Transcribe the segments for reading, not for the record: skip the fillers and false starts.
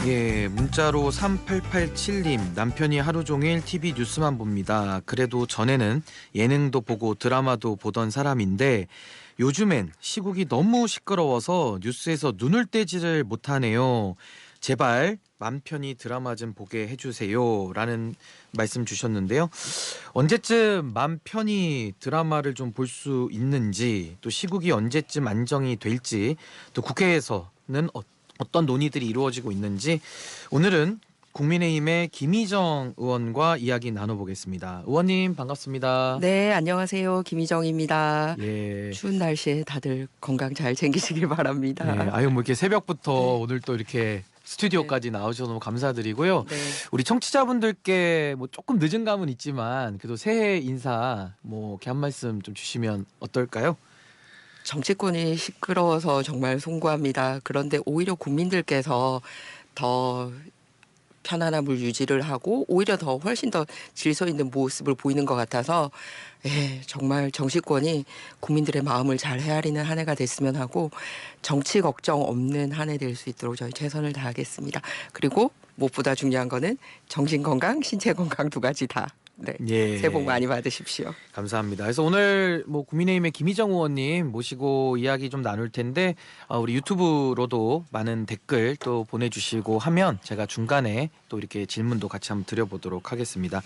예, 문자로 3887님, 남편이 하루 종일 TV 뉴스만 봅니다. 그래도 전에는 예능도 보고 드라마도 보던 사람인데 요즘엔 시국이 너무 시끄러워서 뉴스에서 눈을 떼지를 못하네요. 제발 맘 편히 드라마 좀 보게 해주세요. 라는 말씀 주셨는데요. 언제쯤 맘 편히 드라마를 좀 볼 수 있는지, 또 시국이 언제쯤 안정이 될지, 또 국회에서는 어떤 논의들이 이루어지고 있는지 오늘은 국민의힘의 김희정 의원과 이야기 나눠보겠습니다. 의원님 반갑습니다. 네, 안녕하세요. 김희정입니다. 예. 추운 날씨에 다들 건강 잘 챙기시길 예, 바랍니다. 아유 뭐 이렇게 새벽부터 네. 오늘 또 이렇게 스튜디오까지 나오셔서 너무 감사드리고요. 네. 우리 청취자분들께 뭐 조금 늦은 감은 있지만 그래도 새해 인사 뭐 이렇게 한 말씀 좀 주시면 어떨까요? 정치권이 시끄러워서 정말 송구합니다. 그런데 오히려 국민들께서 더 편안함을 유지를 하고 오히려 더 훨씬 더 질서 있는 모습을 보이는 것 같아서 정말 정치권이 국민들의 마음을 잘 헤아리는 한 해가 됐으면 하고 정치 걱정 없는 한 해 될 수 있도록 저희 최선을 다하겠습니다. 그리고 무엇보다 중요한 거는 정신 건강, 신체 건강 두 가지 다. 네. 예. 새해 복 많이 받으십시오. 감사합니다. 그래서 오늘 뭐 국민의힘의 김희정 의원님 모시고 이야기 좀 나눌 텐데 우리 유튜브로도 많은 댓글 또 보내주시고 하면 제가 중간에 또 이렇게 질문도 같이 한번 드려보도록 하겠습니다.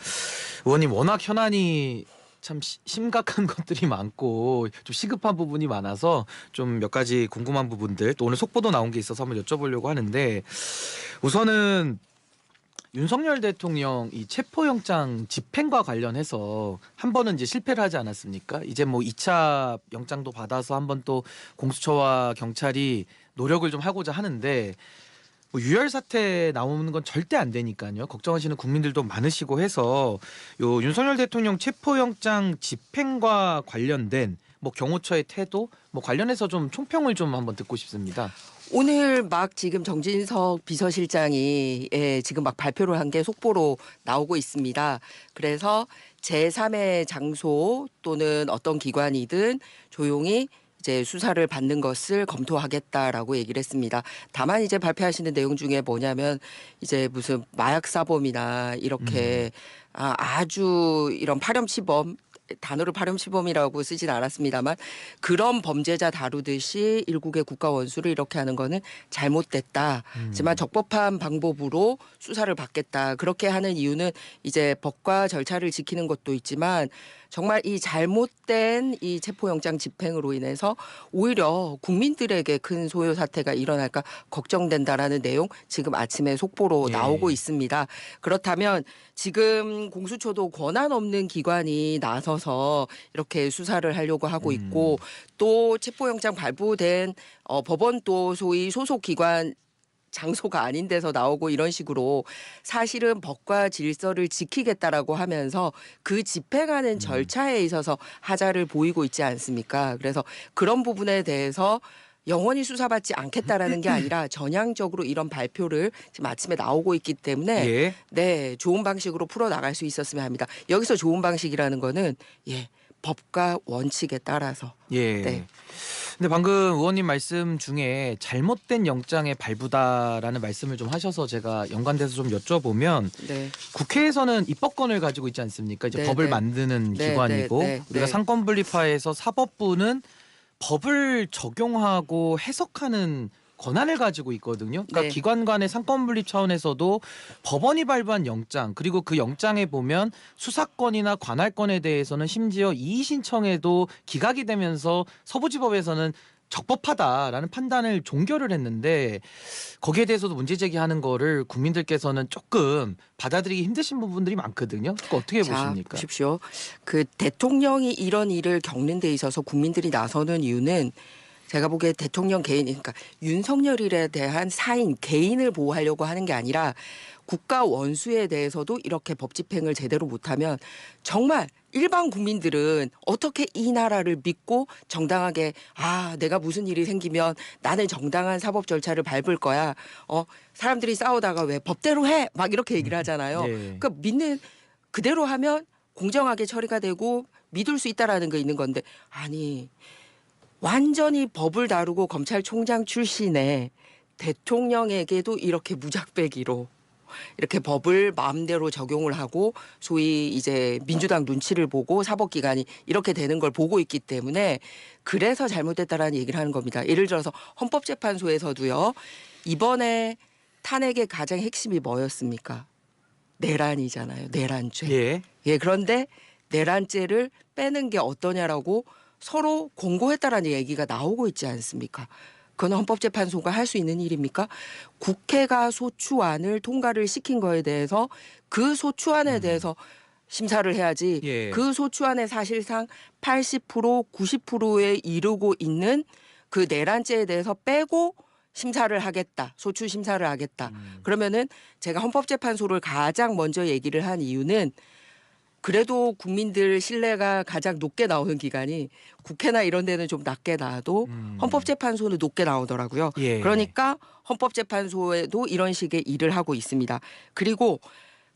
의원님 워낙 현안이 참 심각한 것들이 많고 좀 시급한 부분이 많아서 좀 몇 가지 궁금한 부분들 또 오늘 속보도 나온 게 있어서 한번 여쭤보려고 하는데 우선은 윤석열 대통령 이 체포영장 집행과 관련해서 한 번은 이제 실패를 하지 않았습니까? 이제 뭐 2차 영장도 받아서 한번 또 공수처와 경찰이 노력을 좀 하고자 하는데 뭐 유혈 사태 나오는 건 절대 안 되니까요. 걱정하시는 국민들도 많으시고 해서 요 윤석열 대통령 체포영장 집행과 관련된 뭐 경호처의 태도 뭐 관련해서 좀 총평을 좀 한번 듣고 싶습니다. 오늘 막 지금 정진석 비서실장이 지금 막 발표를 한 게 속보로 나오고 있습니다. 그래서 제3의 장소 또는 어떤 기관이든 조용히 이제 수사를 받는 것을 검토하겠다라고 얘기를 했습니다. 다만 이제 발표하시는 내용 중에 뭐냐면 이제 무슨 마약 사범이나 이렇게 아주 이런 파렴치범 단어를 파렴치범이라고 쓰진 않았습니다만 그런 범죄자 다루듯이 일국의 국가 원수를 이렇게 하는 거는 잘못됐다. 하지만 적법한 방법으로 수사를 받겠다. 그렇게 하는 이유는 이제 법과 절차를 지키는 것도 있지만 정말 이 잘못된 이 체포영장 집행으로 인해서 오히려 국민들에게 큰 소요 사태가 일어날까 걱정된다라는 내용 지금 아침에 속보로 나오고 있습니다. 그렇다면 지금 공수처도 권한 없는 기관이 나서서 이렇게 수사를 하려고 하고 있고 또 체포영장 발부된 법원 또 소위 소속 기관 장소가 아닌 데서 나오고 이런 식으로 사실은 법과 질서를 지키겠다라고 하면서 그 집행하는 절차에 있어서 하자를 보이고 있지 않습니까? 그래서 그런 부분에 대해서 영원히 수사받지 않겠다라는 게 아니라 전향적으로 이런 발표를 지금 아침에 나오고 있기 때문에 네, 좋은 방식으로 풀어나갈 수 있었으면 합니다. 여기서 좋은 방식이라는 거는 법과 원칙에 따라서 네. 근데 방금 의원님 말씀 중에 잘못된 영장의 발부다라는 말씀을 좀 하셔서 제가 연관돼서 좀 여쭤보면 국회에서는 입법권을 가지고 있지 않습니까? 이제 법을 만드는 기관이고 우리가 상권분립화해서 사법부는 법을 적용하고 해석하는 권한을 가지고 있거든요. 그러니까 기관 간의 상권분립 차원에서도 법원이 발부한 영장 그리고 그 영장에 보면 수사권이나 관할권에 대해서는 심지어 이의 신청에도 기각이 되면서 서부지법에서는 적법하다라는 판단을 종결을 했는데 거기에 대해서도 문제 제기하는 거를 국민들께서는 조금 받아들이기 힘드신 부분들이 많거든요. 그거 어떻게 보십니까? 보십시오. 그 대통령이 이런 일을 겪는 데 있어서 국민들이 나서는 이유는 제가 보기에 대통령 개인, 그러니까 윤석열에 대한 사인, 개인을 보호하려고 하는 게 아니라 국가 원수에 대해서도 이렇게 법 집행을 제대로 못하면 정말 일반 국민들은 어떻게 이 나라를 믿고 정당하게 내가 무슨 일이 생기면 나는 정당한 사법 절차를 밟을 거야. 사람들이 싸우다가 왜 법대로 해? 막 이렇게 얘기를 하잖아요. 그러니까 믿는 그대로 하면 공정하게 처리가 되고 믿을 수 있다라는 게 있는 건데 아니 완전히 법을 다루고 검찰총장 출신의 대통령에게도 이렇게 무작배기로 이렇게 법을 마음대로 적용을 하고 소위 이제 민주당 눈치를 보고 사법기관이 이렇게 되는 걸 보고 있기 때문에 그래서 잘못됐다라는 얘기를 하는 겁니다. 예를 들어서 헌법재판소에서도요. 이번에 탄핵의 가장 핵심이 뭐였습니까? 내란이잖아요. 내란죄. 예. 예, 그런데 내란죄를 빼는 게 어떠냐라고 서로 공고했다라는 얘기가 나오고 있지 않습니까? 그건 헌법재판소가 할 수 있는 일입니까? 국회가 소추안을 통과를 시킨 거에 대해서 그 소추안에 대해서 심사를 해야지. 예. 그 소추안에 사실상 80% 90%에 이르고 있는 그 내란죄에 대해서 빼고 심사를 하겠다. 소추 심사를 하겠다. 그러면은 제가 헌법재판소를 가장 먼저 얘기를 한 이유는 그래도 국민들 신뢰가 가장 높게 나오는 기관이 국회나 이런 데는 좀 낮게 나와도 헌법재판소는 높게 나오더라고요. 예. 그러니까 헌법재판소에도 이런 식의 일을 하고 있습니다. 그리고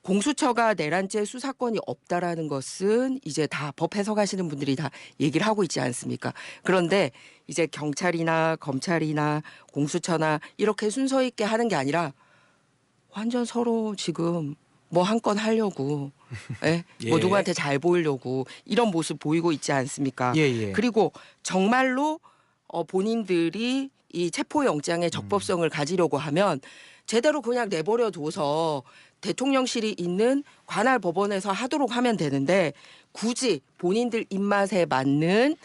공수처가 내란죄 수사권이 없다라는 것은 이제 다 법 해석하시는 분들이 다 얘기를 하고 있지 않습니까? 그런데 이제 경찰이나 검찰이나 공수처나 이렇게 순서 있게 하는 게 아니라 완전 서로 지금 뭐 한 건 하려고 예? 예. 뭐 누구한테 잘 보이려고 이런 모습 보이고 있지 않습니까? 예, 예. 그리고 정말로 본인들이 이 체포영장의 적법성을 가지려고 하면 제대로 그냥 내버려 둬서 대통령실이 있는 관할 법원에서 하도록 하면 되는데 굳이 본인들 입맛에 맞는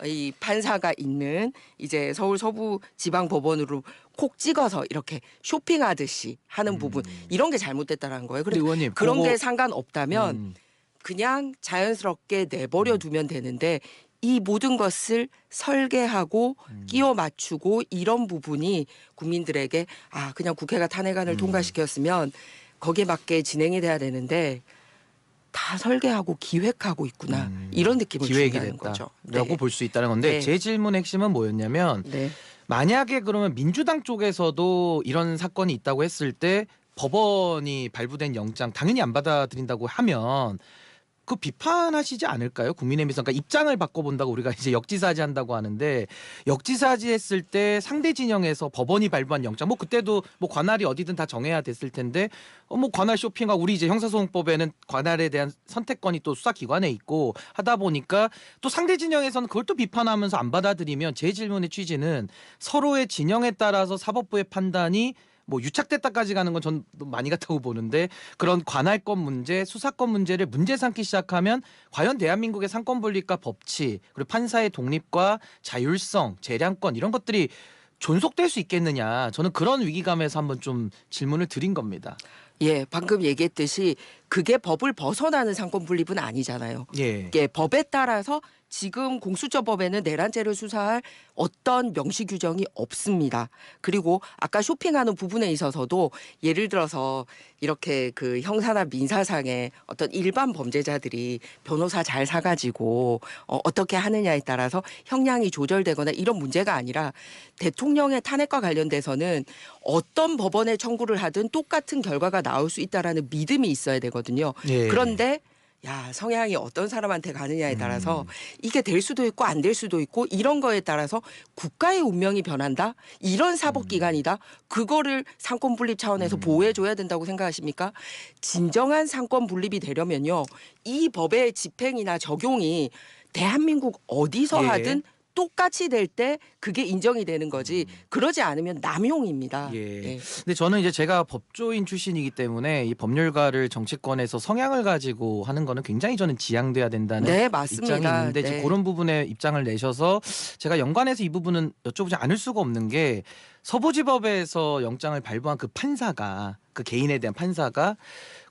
이 판사가 있는 이제 서울 서부지방법원으로 콕 찍어서 이렇게 쇼핑하듯이 하는 부분 이런 게 잘못됐다라는 거예요. 근데 그런데 의원님 그런 그거- 게 상관없다면 그냥 자연스럽게 내버려 두면 되는데 이 모든 것을 설계하고 끼워 맞추고 이런 부분이 국민들에게 아 그냥 국회가 탄핵안을 통과시켰으면 거기에 맞게 진행이 돼야 되는데 다 설계하고 기획하고 있구나 이런 느낌을 기획이 준다는 거죠. 됐다라고 네. 볼 수 있다는 건데 네. 제 질문 핵심은 뭐였냐면 네. 만약에 그러면 민주당 쪽에서도 이런 사건이 있다고 했을 때 법원이 발부된 영장 당연히 안 받아들인다고 하면 그 비판하시지 않을까요? 국민의힘에서 그러니까 입장을 바꿔본다고 우리가 이제 역지사지 한다고 하는데 역지사지 했을 때 상대 진영에서 법원이 발부한 영장 뭐 그때도 뭐 관할이 어디든 다 정해야 됐을 텐데 뭐 관할 쇼핑하고 우리 이제 형사소송법에는 관할에 대한 선택권이 또 수사기관에 있고 하다 보니까 또 상대 진영에서는 그걸 또 비판하면서 안 받아들이면 제 질문의 취지는 서로의 진영에 따라서 사법부의 판단이 뭐 유착됐다까지 가는 건 전 많이 같다고 보는데 그런 관할권 문제, 수사권 문제를 문제 삼기 시작하면 과연 대한민국의 상권 분립과 법치 그리고 판사의 독립과 자율성, 재량권 이런 것들이 존속될 수 있겠느냐. 저는 그런 위기감에서 한번 좀 질문을 드린 겁니다. 예, 방금 얘기했듯이 그게 법을 벗어나는 상권 분립은 아니잖아요. 예. 이게 법에 따라서 지금 공수처법에는 내란죄를 수사할 어떤 명시 규정이 없습니다. 그리고 아까 쇼핑하는 부분에 있어서도 예를 들어서 이렇게 그 형사나 민사상의 어떤 일반 범죄자들이 변호사 잘 사가지고 어떻게 하느냐에 따라서 형량이 조절되거나 이런 문제가 아니라 대통령의 탄핵과 관련돼서는 어떤 법원에 청구를 하든 똑같은 결과가 나올 수 있다라는 믿음이 있어야 되거든요. 예. 그런데 야 성향이 어떤 사람한테 가느냐에 따라서 이게 될 수도 있고 안 될 수도 있고 이런 거에 따라서 국가의 운명이 변한다 이런 사법기관이다 그거를 상권 분립 차원에서 보호해줘야 된다고 생각하십니까? 진정한 상권 분립이 되려면요 이 법의 집행이나 적용이 대한민국 어디서 예. 하든 똑같이 될 때 그게 인정이 되는 거지 그러지 않으면 남용입니다. 예. 예. 근데 저는 이제 제가 법조인 출신이기 때문에 이 법률가를 정치권에서 성향을 가지고 하는 거는 굉장히 저는 지양돼야 된다는 네, 맞습니다. 입장이 있는데 네. 이제 그런 부분에 입장을 내셔서 제가 연관해서 이 부분은 여쭤보지 않을 수가 없는 게 서부지법에서 영장을 발부한 그 판사가 그 개인에 대한 판사가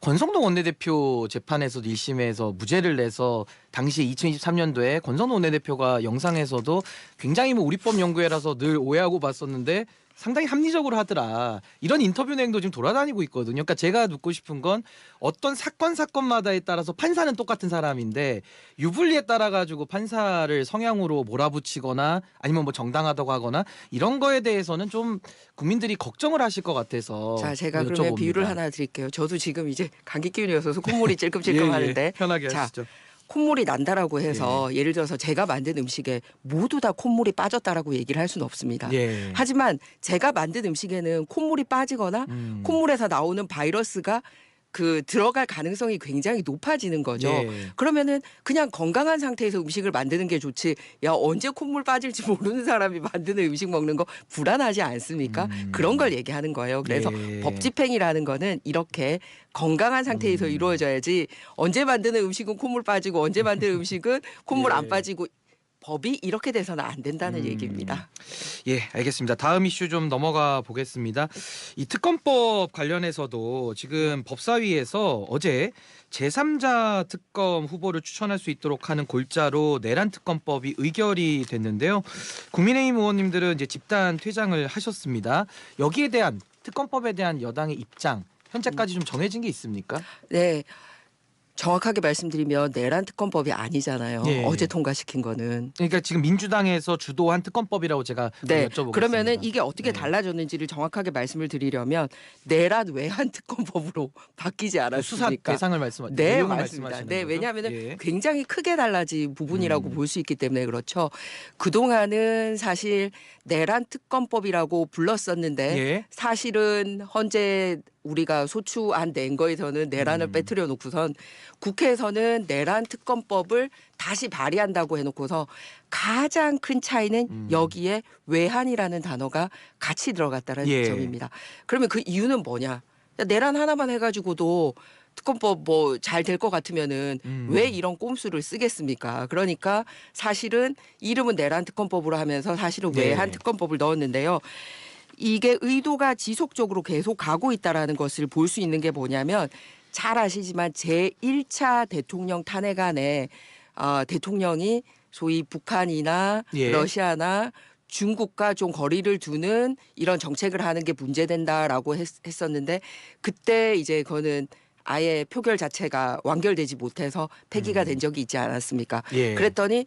권성동 원내대표 재판에서도 1심에서 무죄를 내서 당시 2023년도에 권성동 원내대표가 영상에서도 굉장히 뭐 우리법 연구회라서 늘 오해하고 봤었는데 상당히 합리적으로 하더라. 이런 인터뷰 내용도 지금 돌아다니고 있거든요. 그러니까 제가 묻고 싶은 건 어떤 사건마다에 따라서 판사는 똑같은 사람인데 유불리에 따라 가지고 판사를 성향으로 몰아붙이거나 아니면 뭐 정당하다고 하거나 이런 거에 대해서는 좀 국민들이 걱정을 하실 것 같아서 자, 제가 여쭤봅니다. 그러면 비유를 하나 드릴게요. 저도 지금 이제 감기 기운이어서 콧물이 찔끔찔끔 예, 예. 하는데 편하게 자, 하시죠. 콧물이 난다라고 해서 예를 들어서 제가 만든 음식에 모두 다 콧물이 빠졌다라고 얘기를 할 수는 없습니다. 예. 하지만 제가 만든 음식에는 콧물이 빠지거나 콧물에서 나오는 바이러스가 그 들어갈 가능성이 굉장히 높아지는 거죠. 예. 그러면은 그냥 건강한 상태에서 음식을 만드는 게 좋지. 야, 언제 콧물 빠질지 모르는 사람이 만드는 음식 먹는 거 불안하지 않습니까? 그런 걸 얘기하는 거예요. 그래서 예. 법 집행이라는 거는 이렇게 건강한 상태에서 이루어져야지 언제 만드는 음식은 콧물 빠지고 언제 만드는 음식은 콧물 예. 안 빠지고 법이 이렇게 돼서는 안 된다는 얘기입니다. 예, 알겠습니다. 다음 이슈 좀 넘어가 보겠습니다. 이 특검법 관련해서도 지금 법사위에서 어제 제3자 특검 후보를 추천할 수 있도록 하는 골자로 내란 특검법이 의결이 됐는데요. 국민의힘 의원님들은 이제 집단 퇴장을 하셨습니다. 여기에 대한 특검법에 대한 여당의 입장 현재까지 좀 정해진 게 있습니까? 네. 정확하게 말씀드리면 내란 특검법이 아니잖아요. 예. 어제 통과시킨 거는. 그러니까 지금 민주당에서 주도한 특검법이라고 제가 네. 여쭤보겠습니다. 그러면은 이게 어떻게 네. 달라졌는지를 정확하게 말씀을 드리려면 내란 외환 특검법으로 바뀌지 수사 않았습니까? 대상을 말씀하시는 네, 내용을 맞습니다. 말씀하시는 네, 거죠? 왜냐하면 예. 굉장히 크게 달라진 부분이라고 볼 수 있기 때문에 그렇죠. 그동안은 사실 내란 특검법이라고 불렀었는데 예. 사실은 현재 우리가 소추안 낸 거에서는 내란을 빼뜨려 놓고선 국회에서는 내란 특검법을 다시 발의한다고 해놓고서 가장 큰 차이는 여기에 외환이라는 단어가 같이 들어갔다는 예. 점입니다. 그러면 그 이유는 뭐냐? 내란 하나만 해가지고도 특검법 뭐 잘 될 것 같으면은 왜 이런 꼼수를 쓰겠습니까? 그러니까 사실은 이름은 내란 특검법으로 하면서 사실은 네. 외환 특검법을 넣었는데요. 이게 의도가 지속적으로 계속 가고 있다라는 것을 볼 수 있는 게 뭐냐면 잘 아시지만 제1차 대통령 탄핵안에 대통령이 소위 북한이나 예. 러시아나 중국과 좀 거리를 두는 이런 정책을 하는 게 문제된다라고 했었는데 그때 이제 그거는 아예 표결 자체가 완결되지 못해서 폐기가 된 적이 있지 않았습니까? 예. 그랬더니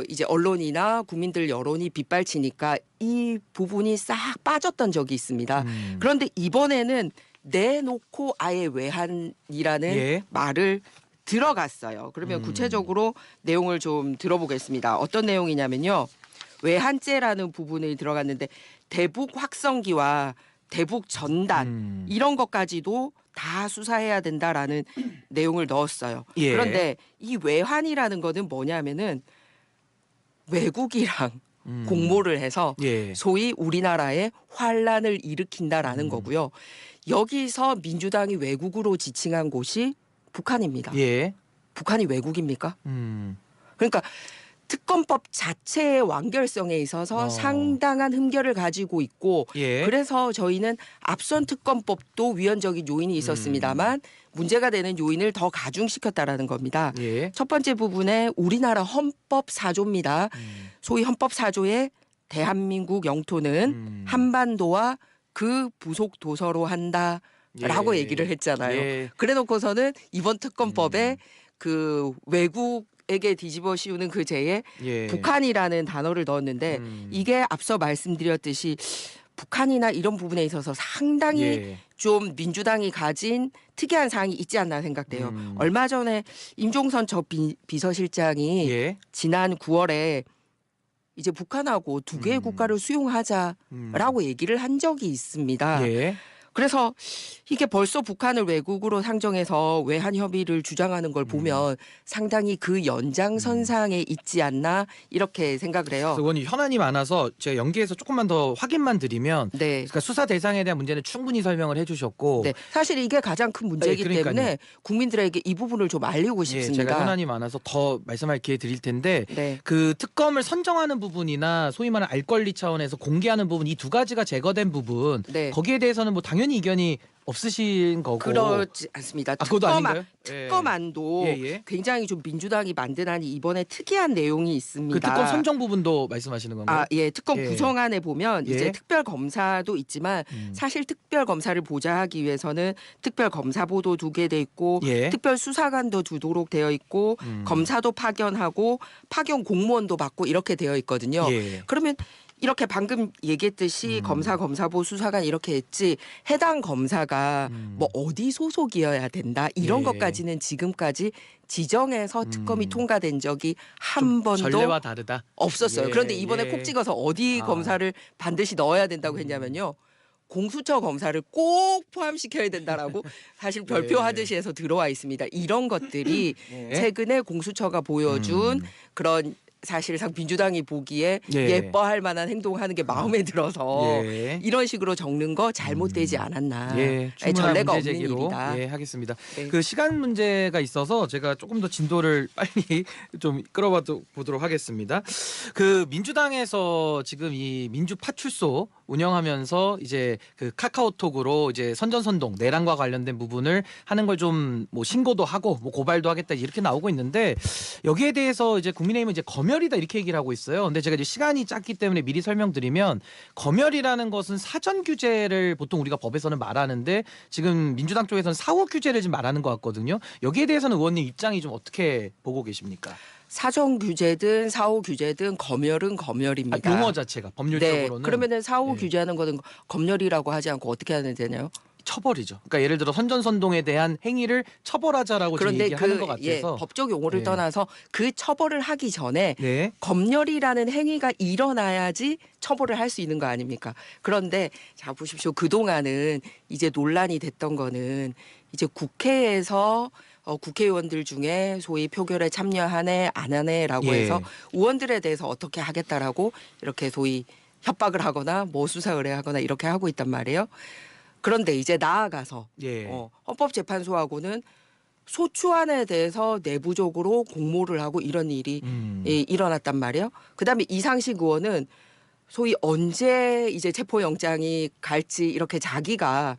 이제 언론이나 국민들 여론이 빗발치니까 이 부분이 싹 빠졌던 적이 있습니다. 그런데 이번에는 내놓고 아예 외환이라는 예. 말을 들어갔어요. 그러면 구체적으로 내용을 좀 들어보겠습니다. 어떤 내용이냐면요. 외환죄라는 부분이 들어갔는데 대북 확성기와 대북 전단 이런 것까지도 다 수사해야 된다라는 내용을 넣었어요. 예. 그런데 이 외환이라는 거는 뭐냐면은 외국이랑 공모를 해서 예. 소위 우리나라에 환란을 일으킨다라는 거고요. 여기서 민주당이 외국으로 지칭한 곳이 북한입니다. 예. 북한이 외국입니까? 음. 그러니까 특검법 자체의 완결성에 있어서 상당한 흠결을 가지고 있고 예. 그래서 저희는 앞선 특검법도 위헌적인 요인이 있었습니다만 문제가 되는 요인을 더 가중시켰다라는 겁니다. 예. 첫 번째 부분에 우리나라 헌법 4조입니다. 소위 헌법 4조에 대한민국 영토는 한반도와 그 부속 도서로 한다라고 예. 얘기를 했잖아요. 예. 그래놓고서는 이번 특검법에 그 외국에게 뒤집어 씌우는 그 제에 예. 북한이라는 단어를 넣었는데 이게 앞서 말씀드렸듯이 북한이나 이런 부분에 있어서 상당히 예. 좀 민주당이 가진 특이한 사항이 있지 않나 생각돼요. 얼마 전에 임종선 저 비서실장이 예. 지난 9월에 이제 북한하고 두 개의 국가를 수용하자라고 얘기를 한 적이 있습니다. 예. 그래서 이게 벌써 북한을 외국으로 상정해서 외환 협의를 주장하는 걸 보면 상당히 그 연장선상에 있지 않나 이렇게 생각을 해요. 의원님 현안이 많아서 제가 연계해서 조금만 더 확인만 드리면 네. 그러니까 수사 대상에 대한 문제는 충분히 설명을 해주셨고 네. 사실 이게 가장 큰 문제이기 그러니까요. 때문에 국민들에게 이 부분을 좀 알리고 예, 싶습니다. 제가 현안이 많아서 더 말씀할 기회 드릴 텐데 네. 그 특검을 선정하는 부분이나 소위 말하는 알 권리 차원에서 공개하는 부분 이 두 가지가 제거된 부분 네. 거기에 대해서는 뭐 당연히 이견이 없으신 거고 그렇지 않습니다. 그것도 아닌가요? 특검안도 예, 예. 굉장히 좀 민주당이 만든 안이 이번에 특이한 내용이 있습니다. 그 특검 선정 부분도 말씀하시는 건가요? 예, 특검 예. 구성안에 보면 예. 이제 특별 검사도 있지만 사실 특별 검사를 보좌하기 위해서는 특별 검사보도 두게 돼 있고 예. 특별 수사관도 두도록 되어 있고 검사도 파견하고 파견 공무원도 받고 이렇게 되어 있거든요. 예. 그러면 이렇게 방금 얘기했듯이 검사보 수사관 이렇게 했지 해당 검사가 뭐 어디 소속이어야 된다 이런 예. 것까지는 지금까지 지정해서 특검이 통과된 적이 한 번도 전례와 다르다. 없었어요. 예, 그런데 이번에 예. 콕 찍어서 어디 아. 검사를 반드시 넣어야 된다고 했냐면요. 공수처 검사를 꼭 포함시켜야 된다라고 사실 별표하듯이 해서 들어와 있습니다. 이런 것들이 예. 최근에 공수처가 보여준 그런 사실상 민주당이 보기에 예. 예뻐할 만한 행동하는 게 마음에 들어서 예. 이런 식으로 적는 거 잘못되지 않았나. 예, 아니, 충분한 전례가 문제 없는 제기로 일이다. 예, 하겠습니다. 네. 그 시간 문제가 있어서 제가 조금 더 진도를 빨리 좀 끌어봐 보도록 하겠습니다. 그 민주당에서 지금 이 민주파출소 운영하면서 이제 그 카카오톡으로 이제 선전선동 내란과 관련된 부분을 하는 걸 좀 뭐 신고도 하고 뭐 고발도 하겠다 이렇게 나오고 있는데 여기에 대해서 이제 국민의힘은 이제 검열이다 이렇게 얘기를 하고 있어요. 근데 제가 이제 시간이 짧기 때문에 미리 설명드리면 검열이라는 것은 사전 규제를 보통 우리가 법에서는 말하는데 지금 민주당 쪽에서는 사후 규제를 지금 말하는 것 같거든요. 여기에 대해서는 의원님 입장이 좀 어떻게 보고 계십니까? 사전 규제든 사후 규제든 검열은 검열입니다. 용어 자체가 법률적으로는 네. 그러면은 사후 네. 규제하는 거는 검열이라고 하지 않고 어떻게 하면 되나요? 처벌이죠. 그러니까 예를 들어 선전선동에 대한 행위를 처벌하자라고 지금 그런데 얘기하는 그 것 예, 같아서 법적 용어를 예. 떠나서 그 처벌을 하기 전에 네. 검열이라는 행위가 일어나야지 처벌을 할 수 있는 거 아닙니까? 그런데 자 보십시오. 그동안은 이제 논란이 됐던 거는 이제 국회에서 국회의원들 중에 소위 표결에 참여하네 안 하네라고 예. 해서 의원들에 대해서 어떻게 하겠다라고 이렇게 소위 협박을 하거나 뭐 수사 의뢰하거나 이렇게 하고 있단 말이에요. 그런데 이제 나아가서 예. 헌법재판소하고는 소추안에 대해서 내부적으로 공모를 하고 이런 일이 일어났단 말이에요. 그다음에 이상식 의원은 소위 언제 이제 체포영장이 갈지 이렇게 자기가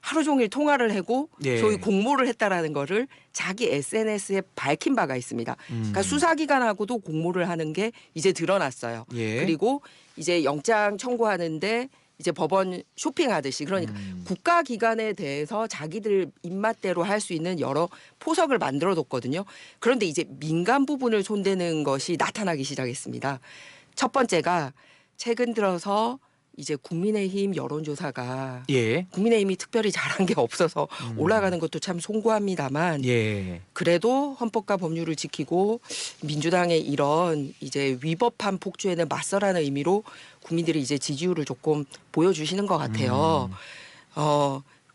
하루 종일 통화를 하고 예. 소위 공모를 했다라는 거를 자기 SNS에 밝힌 바가 있습니다. 그러니까 수사기관하고도 공모를 하는 게 이제 드러났어요. 예. 그리고 이제 영장 청구하는데 이제 법원 쇼핑하듯이 그러니까 국가기관에 대해서 자기들 입맛대로 할 수 있는 여러 포석을 만들어뒀거든요. 그런데 이제 민간 부분을 손대는 것이 나타나기 시작했습니다. 첫 번째가 최근 들어서 이제 국민의힘 여론조사가 예. 국민의힘이 특별히 잘한 게 없어서 올라가는 것도 참 송구합니다만 예. 그래도 헌법과 법률을 지키고 민주당의 이런 이제 위법한 폭주에는 맞서라는 의미로 국민들이 이제 지지율을 조금 보여주시는 것 같아요.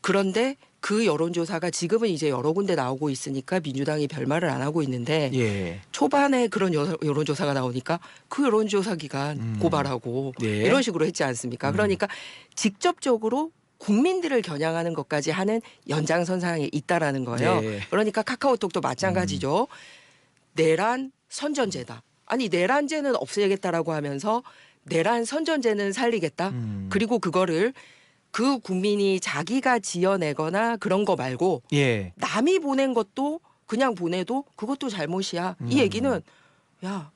그런데 그 여론조사가 지금은 이제 여러 군데 나오고 있으니까 민주당이 별말을 안 하고 있는데 예. 초반에 그런 여론조사가 나오니까 그 여론조사 기관 고발하고 예. 이런 식으로 했지 않습니까? 그러니까 직접적으로 국민들을 겨냥하는 것까지 하는 연장선상에 있다라는 거예요. 예. 그러니까 카카오톡도 마찬가지죠. 내란 선전제다. 아니 내란제는 없애겠다라고 하면서 내란 선전제는 살리겠다. 그리고 그거를 그 국민이 자기가 지어내거나 그런 거 말고 예. 남이 보낸 것도 그냥 보내도 그것도 잘못이야. 이 얘기는 야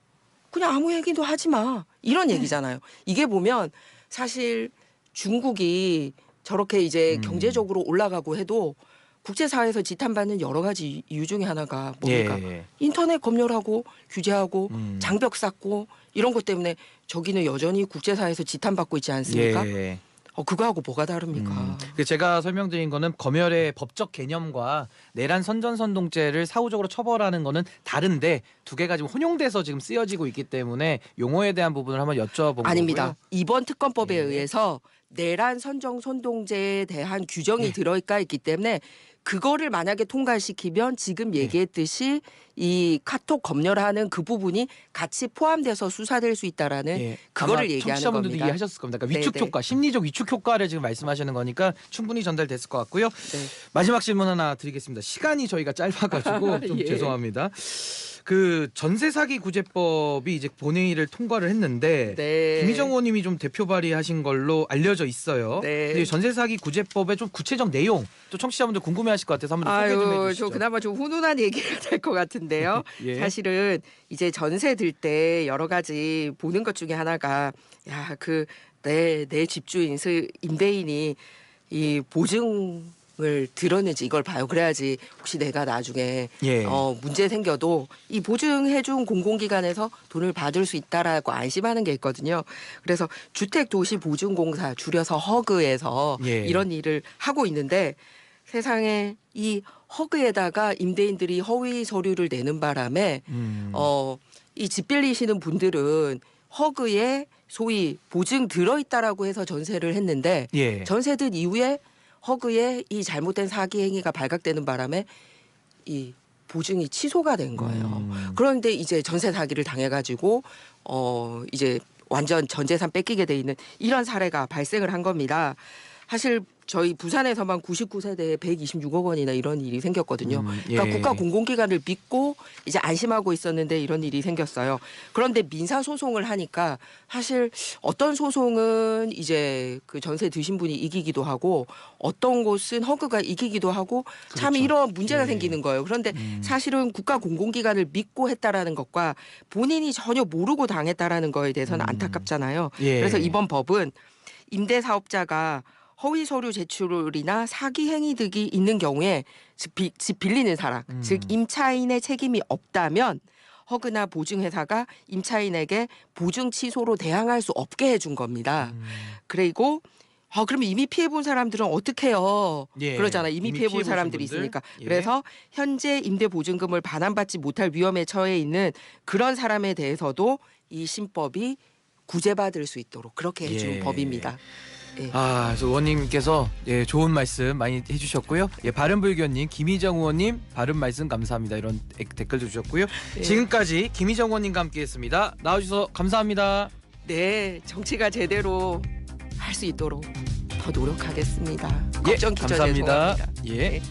그냥 아무 얘기도 하지 마. 이런 얘기잖아요. 이게 보면 사실 중국이 저렇게 이제 경제적으로 올라가고 해도 국제사회에서 지탄받는 여러 가지 이유 중에 하나가 뭡니까? 예. 인터넷 검열하고 규제하고 장벽 쌓고 이런 것 때문에 저기는 여전히 국제사회에서 지탄받고 있지 않습니까? 예. 그거하고 뭐가 다릅니까? 제가 설명드린 거는 검열의 법적 개념과 내란 선전선동죄를 사후적으로 처벌하는 거는 다른데 두 개가 지금 혼용돼서 지금 쓰여지고 있기 때문에 용어에 대한 부분을 한번 여쭤본 아닙니다. 거고요. 이번 특검법에 예. 의해서 내란 선전선동죄에 대한 규정이 예. 들어가 있기 때문에 그거를 만약에 통과시키면 지금 얘기했듯이 이 카톡 검열하는 그 부분이 같이 포함돼서 수사될 수 있다라는 예. 그거를 아마 얘기하는 청취자분들도 겁니다. 이해하셨을 겁니다. 그러니까 위축 네네. 효과, 심리적 위축 효과를 지금 말씀하시는 거니까 충분히 전달됐을 것 같고요. 네. 마지막 질문 하나 드리겠습니다. 시간이 저희가 짧아가지고 좀 예. 죄송합니다. 그 전세 사기 구제법이 이제 본회의를 통과를 했는데 네. 김희정 의원님이 좀 대표 발의하신 걸로 알려져 있어요. 네. 근데 전세 사기 구제법의 좀 구체적 내용 또 청취자분들 궁금해하실 것 같아서 한번 소개 좀 해주시죠. 저 그나마 좀 훈훈한 얘기가 될 것 같은데요. 예. 사실은 이제 전세 들 때 여러 가지 보는 것 중에 하나가 야 그 내 집주인 임대인이 이 보증 들었는지 이걸 봐요. 그래야지 혹시 내가 나중에 예. 문제 생겨도 이 보증해준 공공기관에서 돈을 받을 수 있다라고 안심하는 게 있거든요. 그래서 주택도시보증공사 줄여서 허그에서 예. 이런 일을 하고 있는데 세상에 이 허그에다가 임대인들이 허위 서류를 내는 바람에 이 집 빌리시는 분들은 허그에 소위 보증 들어있다라고 해서 전세를 했는데 예. 전세든 이후에 허그에 이 잘못된 사기 행위가 발각되는 바람에 이 보증이 취소가 된 거예요. 그런데 이제 전세 사기를 당해가지고 이제 완전 전 재산 뺏기게 돼 있는 이런 사례가 발생을 한 겁니다. 사실 저희 부산에서만 99세대에 126억 원이나 이런 일이 생겼거든요. 그러니까 예. 국가 공공기관을 믿고 이제 안심하고 있었는데 이런 일이 생겼어요. 그런데 민사 소송을 하니까 사실 어떤 소송은 이제 그 전세 드신 분이 이기기도 하고 어떤 곳은 허그가 이기기도 하고 참 그렇죠. 이런 문제가 예. 생기는 거예요. 그런데 사실은 국가 공공기관을 믿고 했다라는 것과 본인이 전혀 모르고 당했다라는 거에 대해서는 안타깝잖아요. 예. 그래서 이번 법은 임대사업자가 허위 서류 제출이나 사기 행위 등이 있는 경우에 집 빌리는 사람, 즉 임차인의 책임이 없다면 허그나 보증회사가 임차인에게 보증 취소로 대항할 수 없게 해준 겁니다. 그리고 그러면 이미 피해본 사람들은 어떻게 해요? 예. 그러잖아요. 이미 피해본 피해보신 사람들이 분들. 있으니까. 예. 그래서 현재 임대보증금을 반환받지 못할 위험에 처해 있는 그런 사람에 대해서도 이 신법이 구제받을 수 있도록 그렇게 해준 예. 법입니다. 예. 그래서 의원님께서 좋은 말씀 많이 해주셨고요. 바른불교님, 김희정 의원님 바른 말씀 감사합니다. 이런 댓글도 주셨고요. 예. 지금까지 김희정 의원님과 함께했습니다. 나와주셔서 감사합니다. 네, 정치가 제대로 할 수 있도록 더 노력하겠습니다. 예, 걱정 기저에 감사합니다. 죄송합니다. 예. 네.